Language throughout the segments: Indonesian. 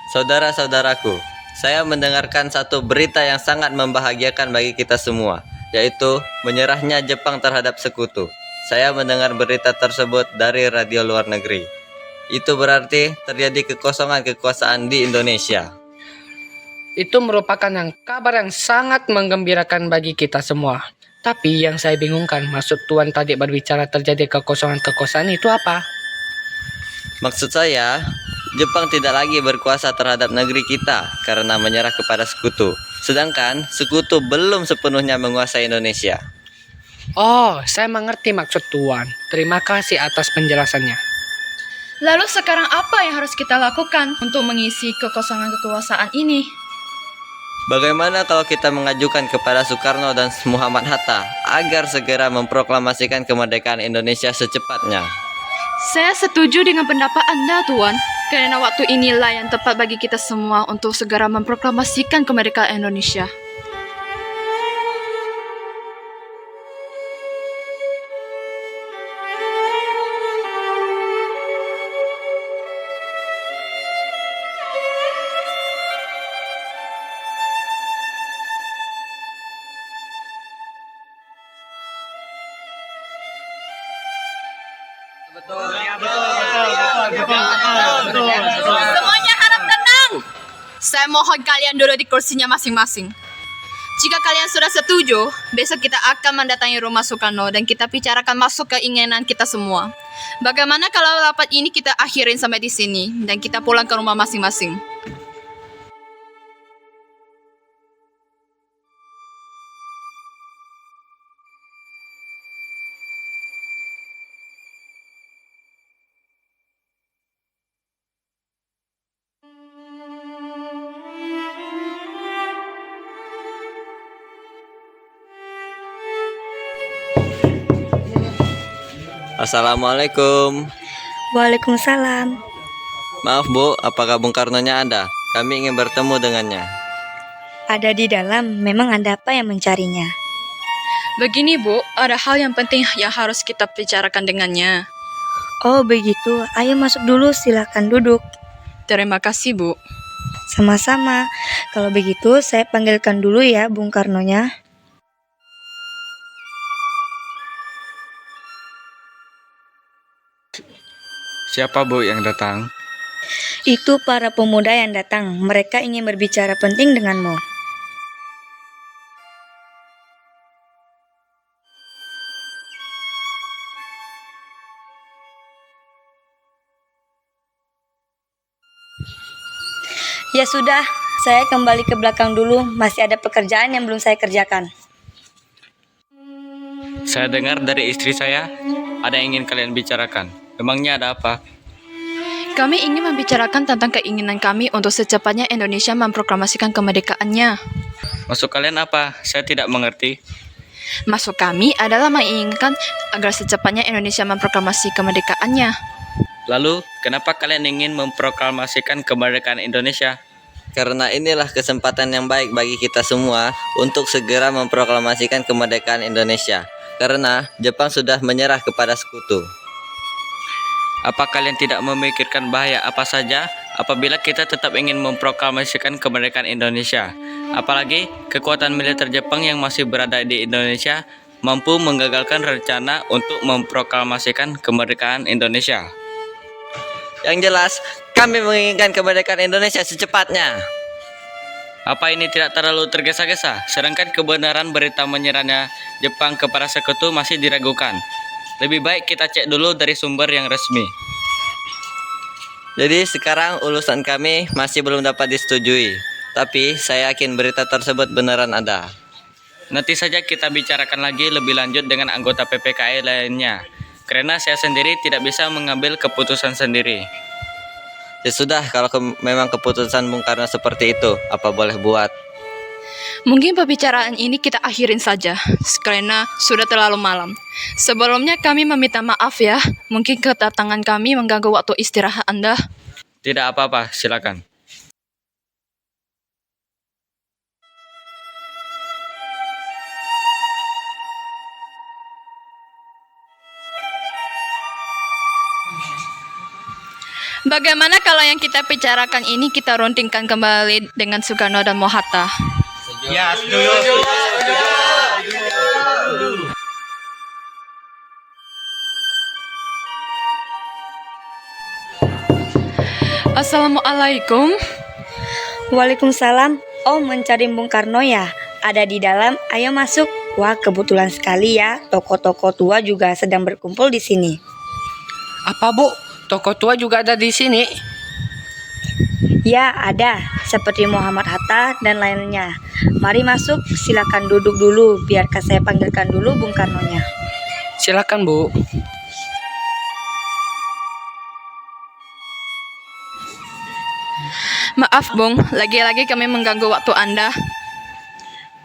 Saudara-saudaraku, saya mendengarkan satu berita yang sangat membahagiakan bagi kita semua, yaitu menyerahnya Jepang terhadap sekutu. Saya mendengar berita tersebut dari radio luar negeri. Itu berarti terjadi kekosongan kekuasaan di Indonesia. Itu merupakan kabar yang sangat menggembirakan bagi kita semua. Tapi yang saya bingungkan, maksud Tuan tadi berbicara terjadi kekosongan kekuasaan itu apa? Maksud saya, Jepang tidak lagi berkuasa terhadap negeri kita karena menyerah kepada sekutu. Sedangkan sekutu belum sepenuhnya menguasai Indonesia. Oh, saya mengerti maksud Tuan. Terima kasih atas penjelasannya. Lalu sekarang apa yang harus kita lakukan untuk mengisi kekosongan kekuasaan ini? Bagaimana kalau kita mengajukan kepada Soekarno dan Muhammad Hatta agar segera memproklamasikan kemerdekaan Indonesia secepatnya? Saya setuju dengan pendapat Anda, Tuan. Karena waktu inilah yang tepat bagi kita semua untuk segera memproklamasikan kemerdekaan Indonesia. Semuanya harap tenang. Saya mohon kalian duduk di kursinya masing-masing. Jika kalian sudah setuju, besok kita akan mendatangi rumah Soekarno dan kita bicarakan masuk keinginan kita semua. Bagaimana kalau rapat ini kita akhirin sampai di sini dan kita pulang ke rumah masing-masing? Assalamualaikum. Waalaikumsalam. Maaf Bu, apakah Bung Karnonya ada? Kami ingin bertemu dengannya. Ada di dalam, memang ada apa yang mencarinya? Begini Bu, ada hal yang penting yang harus kita bicarakan dengannya. Oh begitu, ayo masuk dulu, silakan duduk. Terima kasih Bu. Sama-sama. Kalau begitu, saya panggilkan dulu ya Bung Karnonya. Siapa Bu yang datang? Itu para pemuda yang datang. Mereka ingin berbicara penting denganmu. Ya sudah, saya kembali ke belakang dulu. Masih ada pekerjaan yang belum saya kerjakan. Saya dengar dari istri saya, ada yang ingin kalian bicarakan. Memangnya ada apa? Kami ingin membicarakan tentang keinginan kami untuk secepatnya Indonesia memproklamasikan kemerdekaannya. Maksud kalian apa? Saya tidak mengerti. Maksud kami adalah menginginkan agar secepatnya Indonesia memproklamasi kemerdekaannya. Lalu, kenapa kalian ingin memproklamasikan kemerdekaan Indonesia? Karena inilah kesempatan yang baik bagi kita semua untuk segera memproklamasikan kemerdekaan Indonesia. Karena Jepang sudah menyerah kepada sekutu. Apa kalian tidak memikirkan bahaya apa saja apabila kita tetap ingin memproklamasikan kemerdekaan Indonesia? Apalagi kekuatan militer Jepang yang masih berada di Indonesia mampu menggagalkan rencana untuk memproklamasikan kemerdekaan Indonesia. Yang jelas, kami menginginkan kemerdekaan Indonesia secepatnya. Apa ini tidak terlalu tergesa-gesa? Sedangkan kebenaran berita menyerahnya Jepang kepada sekutu masih diragukan. Lebih baik kita cek dulu dari sumber yang resmi. Jadi sekarang urusan kami masih belum dapat disetujui. Tapi saya yakin berita tersebut beneran ada. Nanti saja kita bicarakan lagi lebih lanjut dengan anggota PPKI lainnya. Karena saya sendiri tidak bisa mengambil keputusan sendiri. Ya sudah, kalau memang keputusan Bung Karno seperti itu, apa boleh buat? Mungkin pembicaraan ini kita akhirin saja, karena sudah terlalu malam. Sebelumnya kami meminta maaf ya, mungkin kedatangan kami mengganggu waktu istirahat Anda. Tidak apa-apa, silakan. Bagaimana kalau yang kita bicarakan ini kita rundingkan kembali dengan Soekarno dan Mohatta? Ya, setuju. Assalamualaikum. Waalaikumsalam. Oh, mencari Bung Karno ya? Ada di dalam, ayo masuk. Wah, kebetulan sekali ya, tokoh-tokoh tua juga sedang berkumpul di sini. Apa Bu? Tokoh tua juga ada di sini? Ya, ada. Seperti Muhammad Hatta dan lainnya. Mari masuk, silakan duduk dulu. Biarkan saya panggilkan dulu Bung Karnonya. Silakan Bu. Maaf Bung, lagi-lagi kami mengganggu waktu Anda.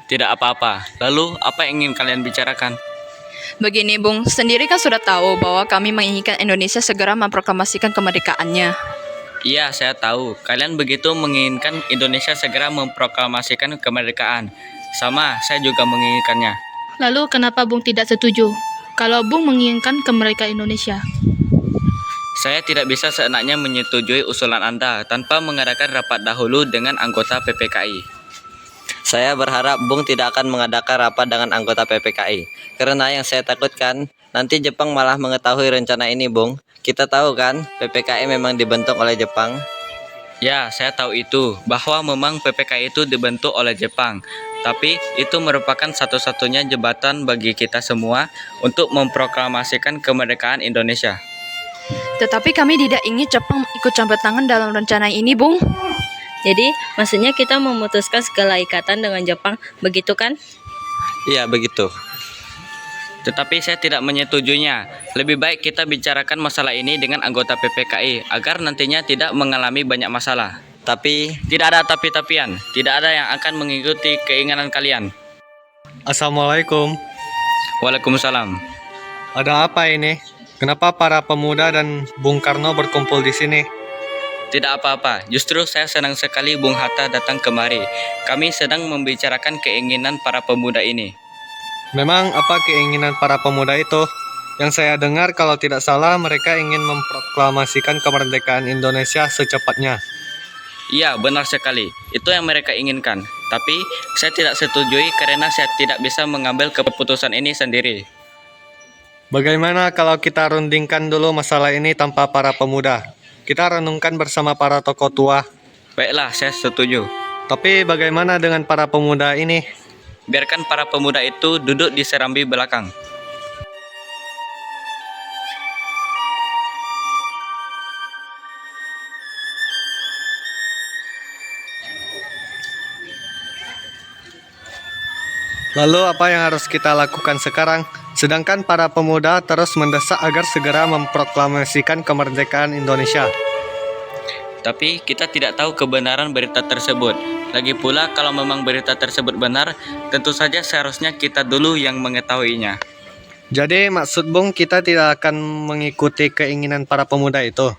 Tidak apa-apa. Lalu, apa yang ingin kalian bicarakan? Begini Bung, sendiri kan sudah tahu bahwa kami menginginkan Indonesia segera memproklamasikan kemerdekaannya. Iya, saya tahu. Kalian begitu menginginkan Indonesia segera memproklamasikan kemerdekaan. Sama, saya juga menginginkannya. Lalu kenapa Bung tidak setuju kalau Bung menginginkan kemerdekaan Indonesia? Saya tidak bisa seenaknya menyetujui usulan Anda tanpa mengadakan rapat dahulu dengan anggota PPKI. Saya berharap Bung tidak akan mengadakan rapat dengan anggota PPKI. Karena yang saya takutkan, nanti Jepang malah mengetahui rencana ini, Bung. Kita tahu kan, PPKI memang dibentuk oleh Jepang. Ya, saya tahu itu, bahwa memang PPKI itu dibentuk oleh Jepang. Tapi itu merupakan satu-satunya jembatan bagi kita semua untuk memproklamasikan kemerdekaan Indonesia. Tetapi kami tidak ingin Jepang ikut campur tangan dalam rencana ini Bung. Jadi, maksudnya kita memutuskan segala ikatan dengan Jepang, begitu kan? Iya, begitu. Tetapi saya tidak menyetujuinya. Lebih baik kita bicarakan masalah ini dengan anggota PPKI agar nantinya tidak mengalami banyak masalah. Tapi, Tidak ada tapi-tapian, tidak ada yang akan mengikuti keinginan kalian. Assalamualaikum. Waalaikumsalam. Ada apa ini? Kenapa para pemuda dan Bung Karno berkumpul di sini? Tidak apa-apa, justru saya senang sekali Bung Hatta datang kemari. Kami sedang membicarakan keinginan para pemuda ini. Memang apa keinginan para pemuda itu? Yang saya dengar kalau tidak salah mereka ingin memproklamasikan kemerdekaan Indonesia secepatnya. Iya, benar sekali. Itu yang mereka inginkan. Tapi, saya tidak setujui karena saya tidak bisa mengambil keputusan ini sendiri. Bagaimana kalau kita rundingkan dulu masalah ini tanpa para pemuda? Kita renungkan bersama para tokoh tua. Baiklah, saya setuju. Tapi bagaimana dengan para pemuda ini? Biarkan para pemuda itu duduk di serambi belakang. Lalu apa yang harus kita lakukan sekarang? Sedangkan para pemuda terus mendesak agar segera memproklamasikan kemerdekaan Indonesia. Tapi kita tidak tahu kebenaran berita tersebut. Lagi pula kalau memang berita tersebut benar, tentu saja seharusnya kita dulu yang mengetahuinya. Jadi maksud Bung kita tidak akan mengikuti keinginan para pemuda itu.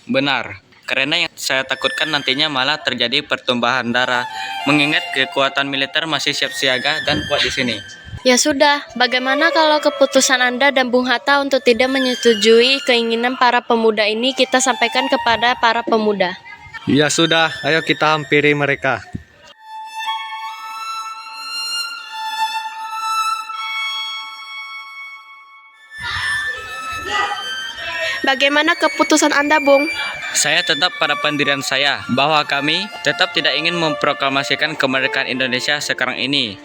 Benar, karena yang saya takutkan nantinya malah terjadi pertumpahan darah, mengingat kekuatan militer masih siap siaga dan kuat di sini. Ya sudah, bagaimana kalau keputusan Anda dan Bung Hatta untuk tidak menyetujui keinginan para pemuda ini kita sampaikan kepada para pemuda? Ya sudah, ayo kita hampiri mereka. Bagaimana keputusan Anda, Bung? Saya tetap pada pendirian saya bahwa kami tetap tidak ingin memproklamasikan kemerdekaan Indonesia sekarang ini.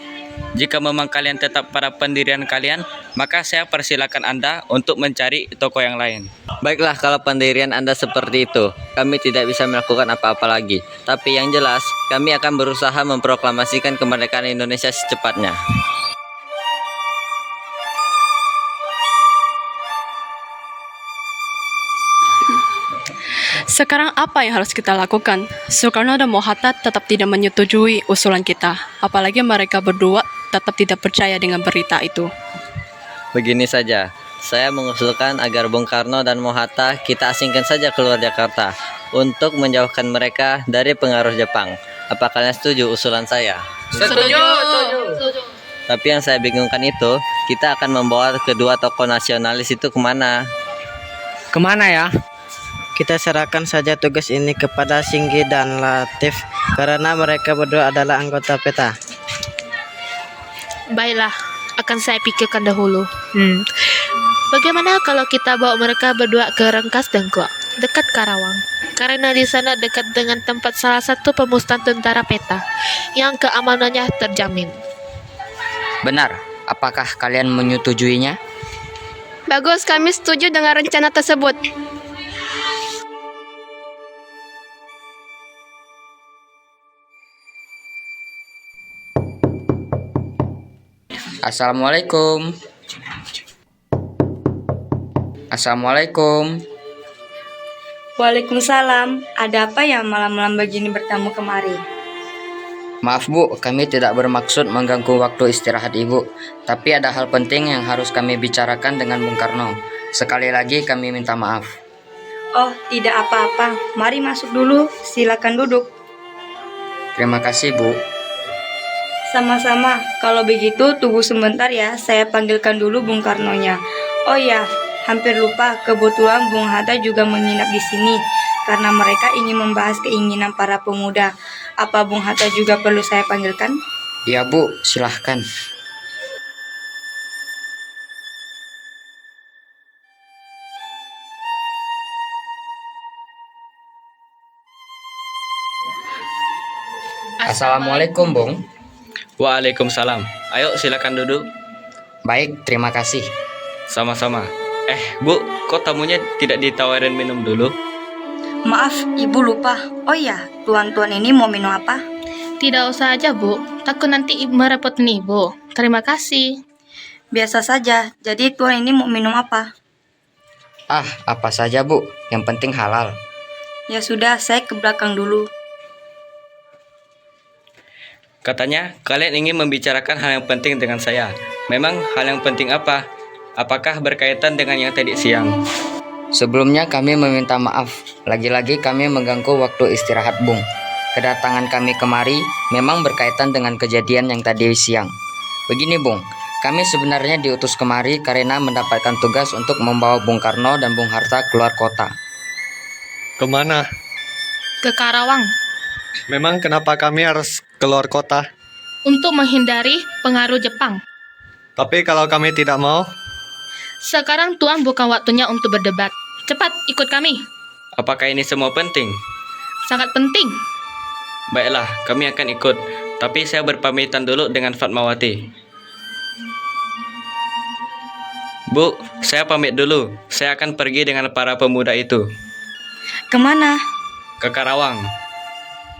Jika memang kalian tetap pada pendirian kalian, maka saya persilakan Anda untuk mencari tokoh yang lain. baiklah kalau pendirian Anda seperti itu. Kami tidak bisa melakukan apa-apa lagi. Tapi yang jelas, kami akan berusaha memproklamasikan kemerdekaan Indonesia secepatnya. Sekarang apa yang harus kita lakukan? Soekarno dan Mohatta tetap tidak menyetujui usulan kita. Apalagi mereka berdua tetap tidak percaya dengan berita itu. Begini saja, saya mengusulkan agar Bung Karno dan Mohatta kita asingkan saja keluar Jakarta untuk menjauhkan mereka dari pengaruh Jepang. Apa kalian setuju usulan saya? Setuju. Tapi yang saya bingungkan itu, kita akan membawa kedua tokoh nasionalis itu kemana? Kemana ya? kita serahkan saja tugas ini kepada Singgi dan Latif karena mereka berdua adalah anggota PETA. Baiklah, akan saya pikirkan dahulu. Bagaimana kalau kita bawa mereka berdua ke Rengkas Dengklok, dekat Karawang? Karena di sana dekat dengan tempat salah satu pemusnahan tentara PETA yang keamanannya terjamin. Benar, apakah kalian menyetujuinya? Bagus, kami setuju dengan rencana tersebut. Assalamualaikum. Assalamualaikum. Waalaikumsalam. Ada apa ya malam-malam begini bertamu kemari? Maaf Bu, kami tidak bermaksud mengganggu waktu istirahat Ibu. Tapi ada hal penting yang harus kami bicarakan dengan Bung Karno. Sekali lagi kami minta maaf. Oh, tidak apa-apa. Mari masuk dulu. Silakan duduk. Terima kasih Bu. Sama-sama. Kalau begitu tunggu sebentar ya. Saya panggilkan dulu Bung Karnonya. Oh ya, hampir lupa. Kebetulan Bung Hatta juga menginap di sini karena mereka ingin membahas keinginan para pemuda. Apa Bung Hatta juga perlu saya panggilkan? Ya Bu, silahkan. Assalamualaikum Bung. Waalaikumsalam. Ayo silakan duduk. Baik, terima kasih. Sama-sama. Bu, kok tamunya tidak ditawarin minum dulu? Maaf, Ibu lupa. Oh ya, tuan-tuan ini mau minum apa? Tidak usah aja Bu, takut nanti merepotin Ibu. Terima kasih. Biasa saja. Jadi tuan ini mau minum apa? Ah, apa saja Bu, yang penting halal. Ya sudah, saya ke belakang dulu. Katanya kalian ingin membicarakan hal yang penting dengan saya. Memang hal yang penting apa? Apakah berkaitan dengan yang tadi siang? Sebelumnya kami meminta maaf. Lagi-lagi kami mengganggu waktu istirahat Bung. Kedatangan kami kemari memang berkaitan dengan kejadian yang tadi siang. Begini Bung, kami sebenarnya diutus kemari karena mendapatkan tugas untuk membawa Bung Karno dan Bung Hatta keluar kota. Kemana? Ke Karawang, Memang kenapa kami harus keluar kota? untuk menghindari pengaruh Jepang. Tapi kalau kami tidak mau, Sekarang Tuan bukan waktunya untuk berdebat. Cepat, ikut kami. Apakah ini semua penting? Sangat penting. Baiklah, kami akan ikut. Tapi saya berpamitan dulu dengan Fatmawati. Bu, saya pamit dulu. Saya akan pergi dengan para pemuda itu Kemana? ke Karawang.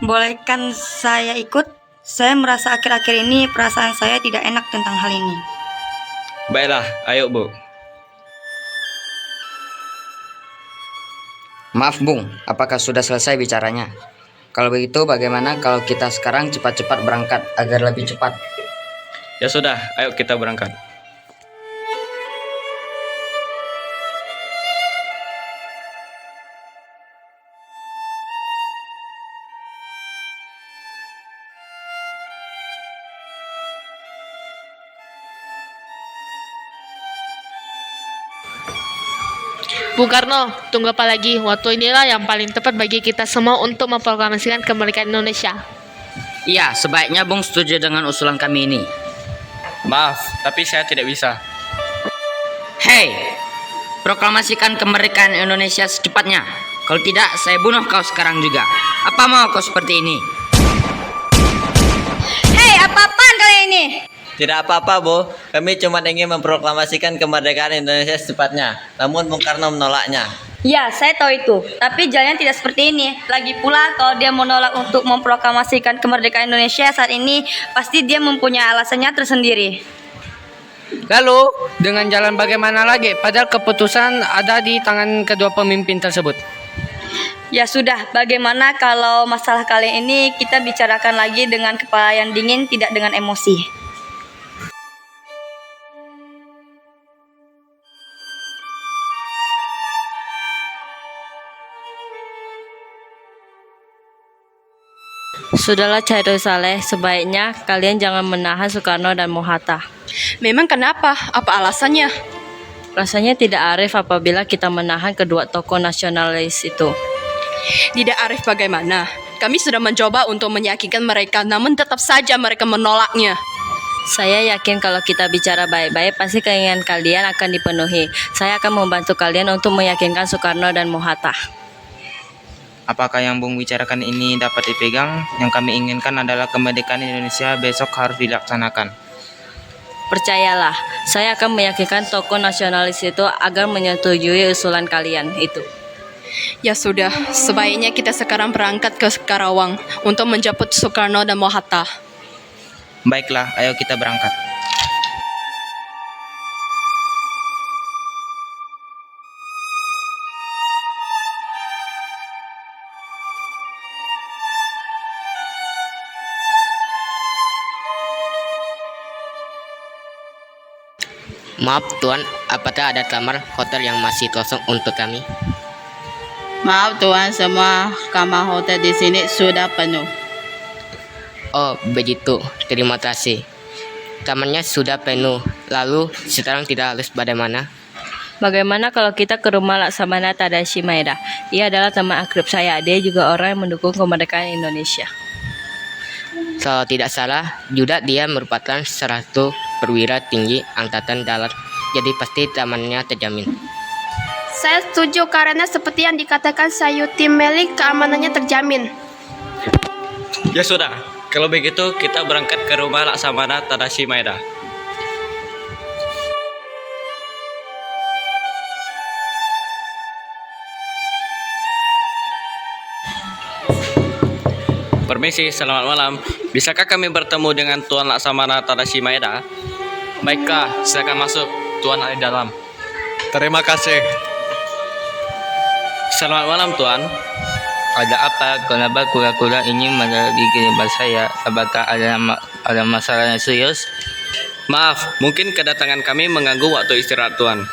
Bolehkan saya ikut? Saya merasa akhir-akhir ini perasaan saya tidak enak tentang hal ini. Baiklah, ayo Bu. Maaf Bung, apakah sudah selesai bicaranya? Kalau begitu bagaimana kalau kita sekarang cepat-cepat berangkat agar lebih cepat? Ya sudah, ayo kita berangkat. Bung Karno, tunggu apa lagi? Waktu inilah yang paling tepat bagi kita semua untuk memproklamasikan kemerdekaan Indonesia. Iya, sebaiknya Bung setuju dengan usulan kami ini. Maaf, tapi saya tidak bisa. Hei, proklamasikan kemerdekaan Indonesia secepatnya. Kalau tidak, saya bunuh kau sekarang juga. Apa mau kau seperti ini? Hei, apa-apaan kalian ini? Tidak apa-apa, Bu. Kami cuma ingin memproklamasikan kemerdekaan Indonesia secepatnya. Namun Bung Karno menolaknya. Ya, saya tahu itu. Tapi jalannya tidak seperti ini. Lagi pula, kalau dia menolak untuk memproklamasikan kemerdekaan Indonesia saat ini, pasti dia mempunyai alasannya tersendiri. Lalu, dengan jalan bagaimana lagi? Padahal keputusan ada di tangan kedua pemimpin tersebut. Ya sudah, bagaimana kalau masalah kalian ini kita bicarakan lagi dengan kepala yang dingin, tidak dengan emosi. Sudahlah Cairo Saleh, sebaiknya kalian jangan menahan Soekarno dan Bung Hatta. Memang kenapa? Apa alasannya? Rasanya tidak arif apabila kita menahan kedua tokoh nasionalis itu. Tidak arif bagaimana? Kami sudah mencoba untuk meyakinkan mereka, namun tetap saja mereka menolaknya. Saya yakin kalau kita bicara baik-baik, pasti keinginan kalian akan dipenuhi. Saya akan membantu kalian untuk meyakinkan Soekarno dan Mohatta. Apakah yang Bung bicarakan ini dapat dipegang? Yang kami inginkan adalah kemerdekaan Indonesia besok harus dilaksanakan. Percayalah, saya akan meyakinkan tokoh nasionalis itu agar menyetujui usulan kalian itu. Ya sudah, sebaiknya kita sekarang berangkat ke Karawang untuk menjemput Soekarno dan Mohatta. Baiklah, ayo kita berangkat. Maaf Tuan, apakah ada kamar hotel yang masih kosong untuk kami? Maaf Tuan, semua kamar hotel di sini sudah penuh. Oh, begitu. Terima kasih. Kamarnya sudah penuh. Lalu, sekarang tidak harus bagaimana? Bagaimana kalau kita ke rumah Laksamana Tadashi Maeda? Ia adalah teman akrab saya. Dia juga orang yang mendukung kemerdekaan Indonesia. Kalau tidak salah, juga dia merupakan salah satu perwira tinggi Angkatan Darat. Jadi pasti tamannya terjamin. Saya setuju karena seperti yang dikatakan Sayuti Melik, keamanannya terjamin. Ya sudah, kalau begitu kita berangkat ke rumah Laksamana Tadashi Maeda. Permisi, selamat malam. Bisakah kami bertemu dengan Tuan Laksamana Tadashi Maeda? Baiklah, silakan masuk. Tuan ada di dalam. Terima kasih. Selamat malam, Tuan. Ada apa? Kenapa kura-kura ini menjadi kiriman saya? Apakah ada masalah yang serius? Maaf, mungkin kedatangan kami mengganggu waktu istirahat Tuan.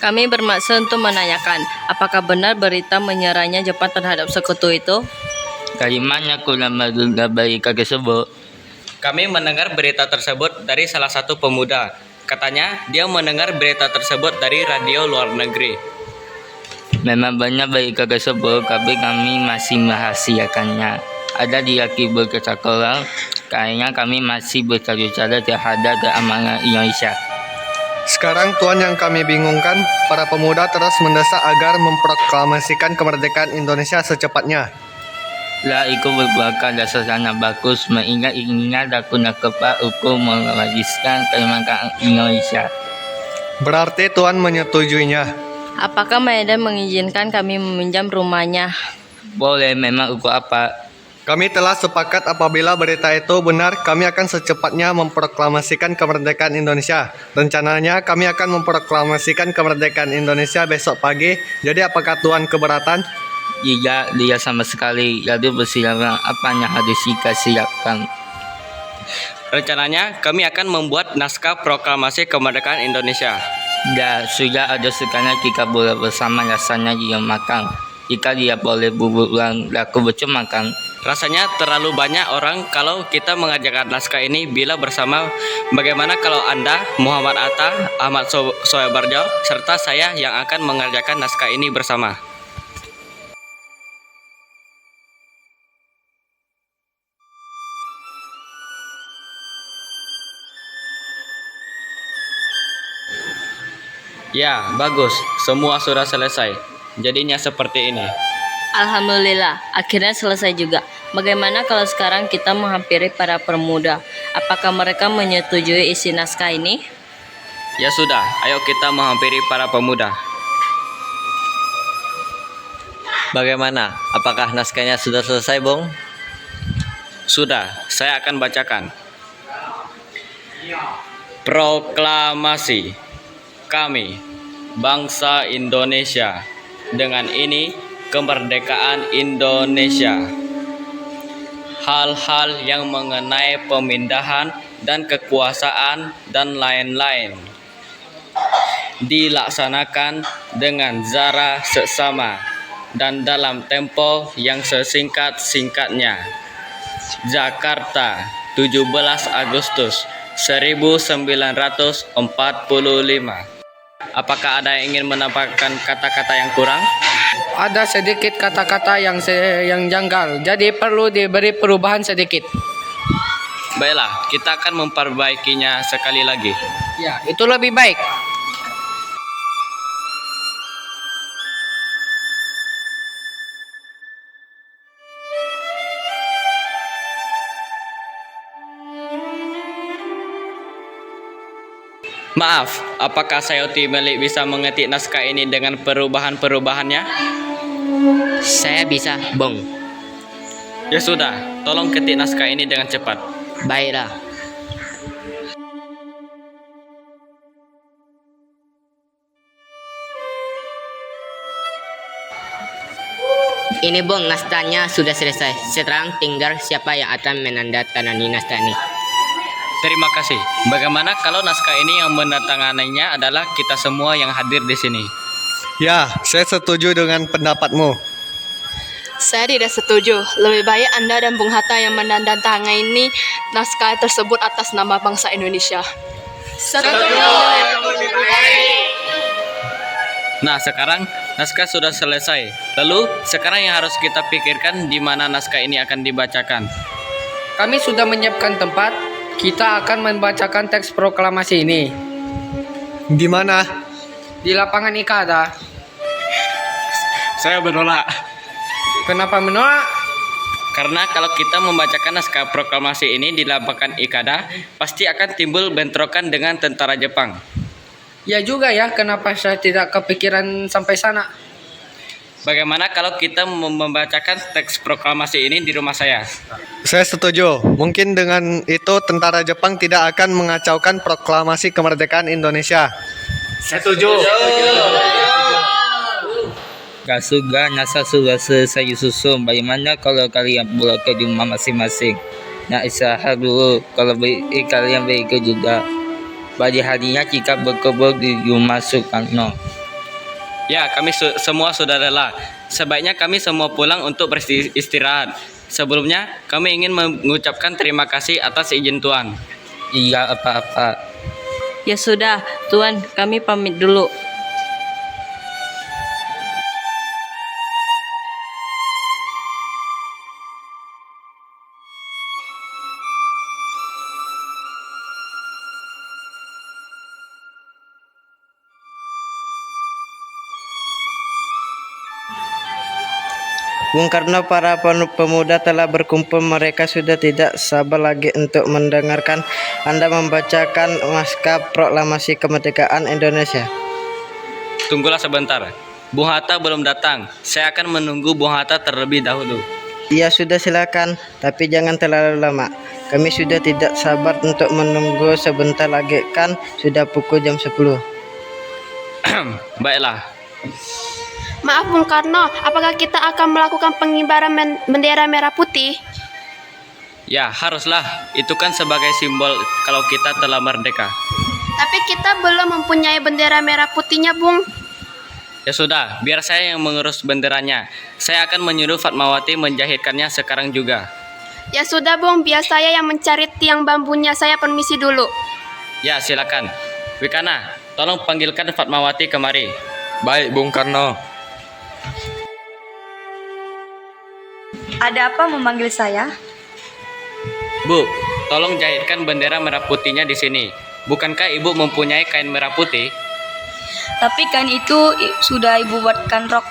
Kami bermaksud untuk menanyakan, apakah benar berita menyerahnya Jepang terhadap sekutu itu? Dari mana kurang berita tersebut? Kami mendengar berita tersebut dari salah satu pemuda. Katanya dia mendengar berita tersebut dari radio luar negeri. Memang banyak berita tersebut, tapi kami masih merahasiakannya. Ada di akibat kecakapan, karena kami masih bercari-cari terhadap keamanan Indonesia. Sekarang Tuan yang kami bingungkan, para pemuda terus mendesak agar memproklamasikan kemerdekaan Indonesia secepatnya. Lah itu merupakan dasar sangat bagus mengingat inginnya dapat kepada hukum mewajibkan kemerdekaan Indonesia. Berarti Tuan menyetujuinya. Apakah Maeda mengizinkan kami meminjam rumahnya? Boleh, memang ukur apa? Kami telah sepakat apabila berita itu benar, kami akan secepatnya memproklamasikan kemerdekaan Indonesia. Rencananya kami akan memproklamasikan kemerdekaan Indonesia besok pagi. Jadi apakah Tuan keberatan? Tidak, dia sama sekali. Jadi persilakan apa yang harus kita siapkan. Rencananya kami akan membuat naskah proklamasi kemerdekaan Indonesia. Dan sudah ada sekarang kita boleh bersama rasanya dia makan. Jika dia boleh buburan laku makan. Rasanya terlalu banyak orang kalau kita mengerjakan naskah ini bila bersama. Bagaimana kalau Anda, Muhammad Atta, Ahmad Soebarjo, serta saya yang akan mengerjakan naskah ini bersama? Ya, bagus. Semua sudah selesai. Jadinya seperti ini. Alhamdulillah, akhirnya selesai juga. Bagaimana kalau sekarang kita menghampiri para pemuda? Apakah mereka menyetujui isi naskah ini? Ya sudah, ayo kita menghampiri para pemuda. Bagaimana? Apakah naskahnya sudah selesai, Bung? Sudah, saya akan bacakan. Proklamasi. Kami, bangsa Indonesia, dengan ini kemerdekaan Indonesia. Hal-hal yang mengenai pemindahan dan kekuasaan dan lain-lain dilaksanakan dengan cara seksama dan dalam tempo yang sesingkat-singkatnya. Jakarta, 17 Agustus 1945. Apakah ada yang ingin menambahkan kata-kata yang kurang? Ada sedikit kata-kata yang janggal, jadi perlu diberi perubahan sedikit. Baiklah, kita akan memperbaikinya sekali lagi. Ya, itu lebih baik. Maaf, apakah Sayuti Melik bisa mengetik naskah ini dengan perubahan-perubahannya? Saya bisa, Bung. Ya sudah, tolong ketik naskah ini dengan cepat. Baiklah. Ini Bung, naskahnya sudah selesai. Sekarang tinggal siapa yang akan menandatangani naskah ini. Terima kasih. Bagaimana kalau naskah ini yang menandatanganinya adalah kita semua yang hadir di sini? Ya, saya setuju dengan pendapatmu. Saya tidak setuju. Lebih baik Anda dan Bung Hatta yang menandatangani naskah tersebut atas nama bangsa Indonesia. Nah, sekarang naskah sudah selesai. Lalu, sekarang yang harus kita pikirkan di mana naskah ini akan dibacakan. Kami sudah menyiapkan tempat. Kita akan membacakan teks proklamasi ini. Di mana? Di lapangan Ikada. Saya menolak. Kenapa menolak? Karena kalau kita membacakan naskah proklamasi ini di lapangan Ikada, pasti akan timbul bentrokan dengan tentara Jepang. Ya juga ya, kenapa saya tidak kepikiran sampai sana? Bagaimana kalau kita membacakan teks proklamasi ini di rumah saya? Saya setuju. Mungkin dengan itu tentara Jepang tidak akan mengacaukan proklamasi kemerdekaan Indonesia. Setuju. Kasuga nasa sudah selesai disusun. Bagaimana kalau kalian pulang ke rumah masing-masing? Nak istirahat dulu. Kalau kalian berikut juga. Pada harinya kita berkebun di rumah Soekarno. Ya, kami semua sudah rela. Sebaiknya kami semua pulang untuk beristirahat. Sebelumnya, kami ingin mengucapkan terima kasih atas izin Tuan. Iya, apa-apa. Ya sudah, Tuan, kami pamit dulu. Bung Karno, para pemuda telah berkumpul. Mereka sudah tidak sabar lagi untuk mendengarkan Anda membacakan naskah proklamasi kemerdekaan Indonesia. Tunggulah sebentar. Bung Hatta belum datang. Saya akan menunggu Bung Hatta terlebih dahulu. Ya sudah, silakan, tapi jangan terlalu lama. Kami sudah tidak sabar untuk menunggu sebentar lagi, kan sudah pukul jam 10. Baiklah. Maaf Bung Karno, apakah kita akan melakukan pengibaran bendera merah putih? Ya, haruslah. Itu kan sebagai simbol kalau kita telah merdeka. Tapi kita belum mempunyai bendera merah putihnya, Bung. Ya sudah, biar saya yang mengurus benderanya. Saya akan menyuruh Fatmawati menjahitkannya sekarang juga. Ya sudah, Bung, biar saya yang mencari tiang bambunya. Saya permisi dulu. Ya, silakan. Wikana, tolong panggilkan Fatmawati kemari. Baik, Bung Karno. Ada apa memanggil saya? Bu, tolong jahitkan bendera merah putihnya di sini. Bukankah Ibu mempunyai kain merah putih? Tapi kain itu sudah Ibu buatkan rok.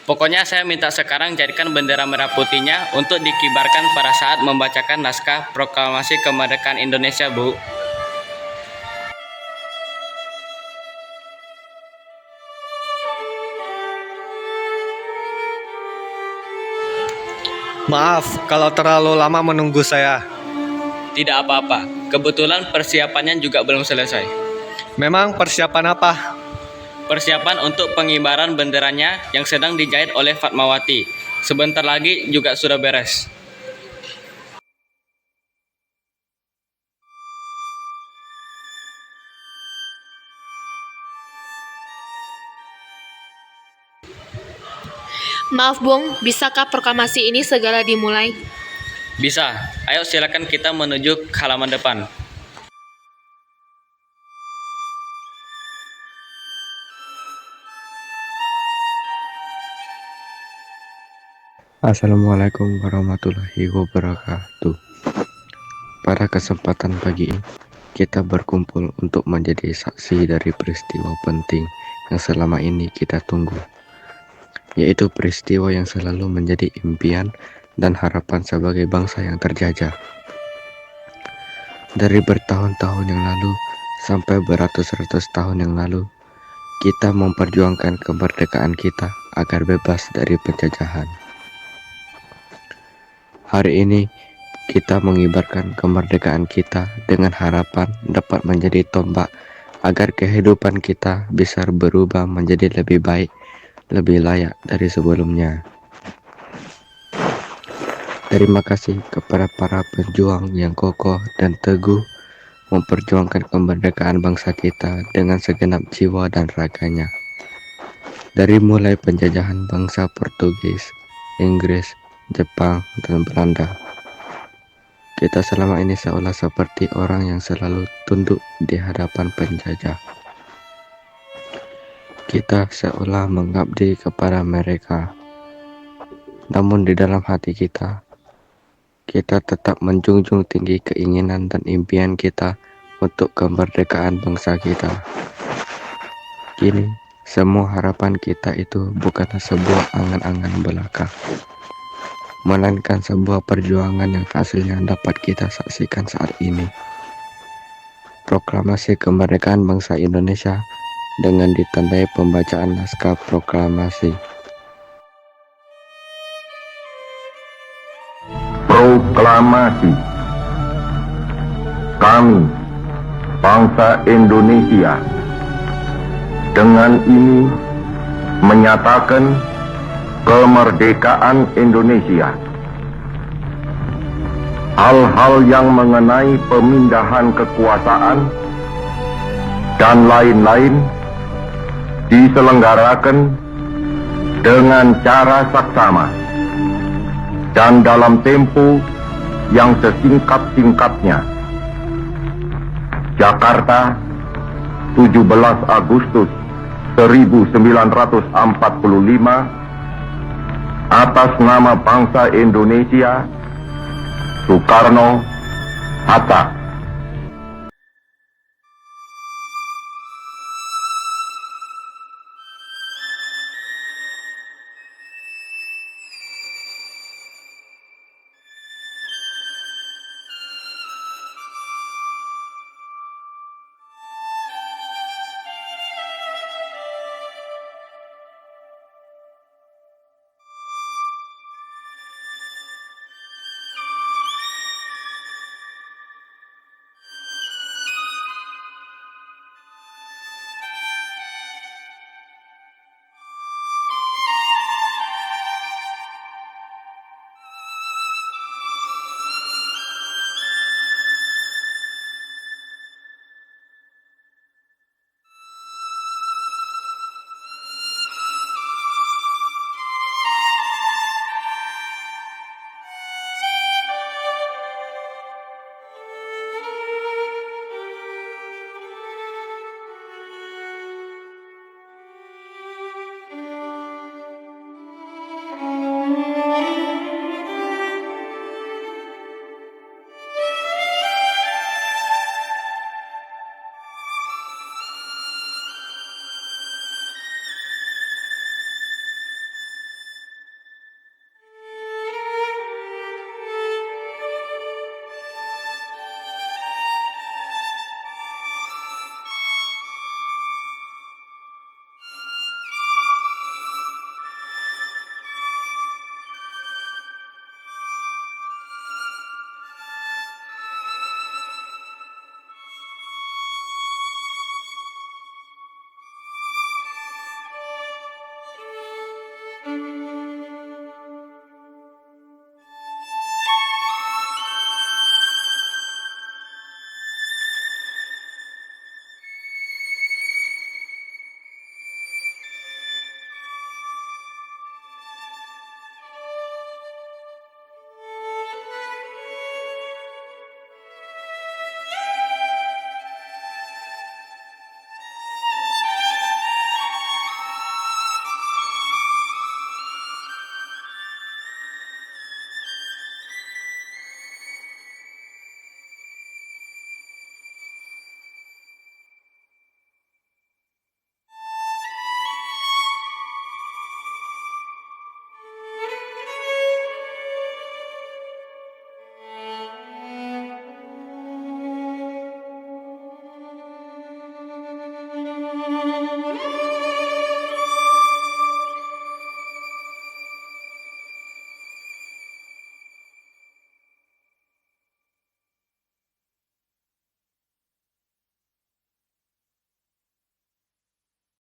Pokoknya saya minta sekarang jadikan bendera merah putihnya untuk dikibarkan pada saat membacakan naskah proklamasi kemerdekaan Indonesia, Bu. Maaf kalau terlalu lama menunggu saya. Tidak apa-apa. Kebetulan persiapannya juga belum selesai. Memang persiapan apa? Persiapan untuk pengibaran benderanya yang sedang dijahit oleh Fatmawati. Sebentar lagi juga sudah beres. Maaf Bung, bisakah proklamasi ini segera dimulai? Bisa. Ayo silakan kita menuju ke halaman depan. Assalamualaikum warahmatullahi wabarakatuh. Pada kesempatan pagi ini, kita berkumpul untuk menjadi saksi dari peristiwa penting yang selama ini kita tunggu, yaitu peristiwa yang selalu menjadi impian dan harapan sebagai bangsa yang terjajah. Dari bertahun-tahun yang lalu sampai beratus-ratus tahun yang lalu, kita memperjuangkan kemerdekaan kita agar bebas dari penjajahan. Hari ini kita mengibarkan kemerdekaan kita dengan harapan dapat menjadi tombak agar kehidupan kita bisa berubah menjadi lebih baik, lebih layak dari sebelumnya. Terima kasih kepada para pejuang yang kokoh dan teguh memperjuangkan kemerdekaan bangsa kita dengan segenap jiwa dan raganya. Dari mulai penjajahan bangsa Portugis, Inggris, Jepang, dan Belanda, kita selama ini seolah seperti orang yang selalu tunduk di hadapan penjajah. Kita seolah mengabdi kepada mereka, namun di dalam hati kita tetap menjunjung tinggi keinginan dan impian kita untuk kemerdekaan bangsa kita. Kini, semua harapan kita itu bukanlah sebuah angan-angan belaka, melainkan sebuah perjuangan yang hasilnya dapat kita saksikan saat ini. Proklamasi kemerdekaan bangsa Indonesia dengan ditandai pembacaan naskah proklamasi. Proklamasi. Kami, bangsa Indonesia, dengan ini menyatakan kemerdekaan Indonesia. Hal-hal yang mengenai pemindahan kekuasaan dan lain-lain diselenggarakan dengan cara saksama dan dalam tempo yang sesingkat-singkatnya. Jakarta, 17 Agustus 1945, atas nama bangsa Indonesia, Soekarno, Hatta.